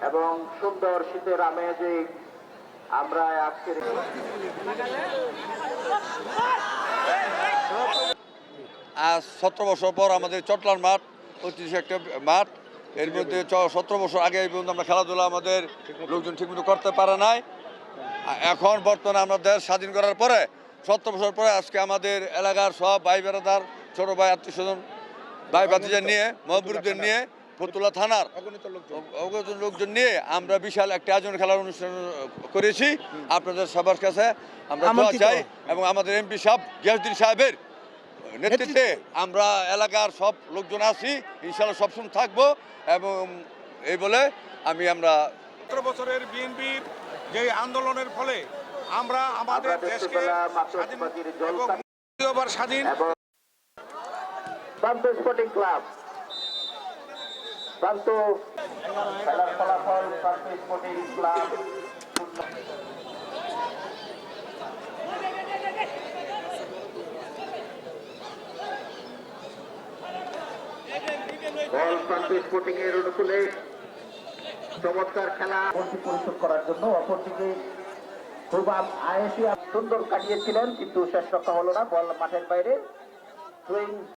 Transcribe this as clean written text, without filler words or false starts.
এবং সুন্দর শীতের আমেজে আমরা আজকের 17 বছর পর আমাদের চট্টলার মাঠ ঐতিহাসিক একটা মাঠ। এর মধ্যে 17 বছর আগে এই পর্যন্ত আমরা খেলাধুলা আমাদের লোকজন ঠিকমতো করতে পারে নাই। এখন বর্তমানে আমরা দেশ স্বাধীন করার পরে 17 বছর পরে আজকে আমাদের এলাকার সব ভাই বেড়াদার, ছোট ভাই, আত্মীয় স্বজন, ভাই ভাতিজা নিয়ে, মহবুবদের নিয়ে, ফতুল্লা থানার অগণিত লোকজন নিয়ে আমরা বিশাল একটা আয়োজন খেলার অনুষ্ঠান করেছি। আপনাদের সবার কাছে আমরা দোয়া চাই এবং আমাদের এমপি সাহেব গিয়াসউদ্দিন সাহেবের নেতৃত্বে আমরা এলাকার সব লোকজন আছি, ইনশাআল্লাহ সবসময় থাকবো। এবং এই বলে আমরা 17 বছরের বিএনপির যে আন্দোলনের ফলে আমরা আমাদের দেশকে স্বাধীন এবং দ্বিতীয়বার স্বাধীন। প্রান্ত স্পোর্টিং ক্লাব প্রান্ত খেলার ফলাফল প্রান্ত স্পোর্টিং ক্লাব বল প্রান্ত স্পোর্টিং এর অনুকূলে চমৎকার খেলা পরিশোধ করার জন্য, অপরদিকে খুব আয়েসি সুন্দর কাটিয়েছিলেন কিন্তু শেষ রক্ষা হলো না, বল মাঠের বাইরে।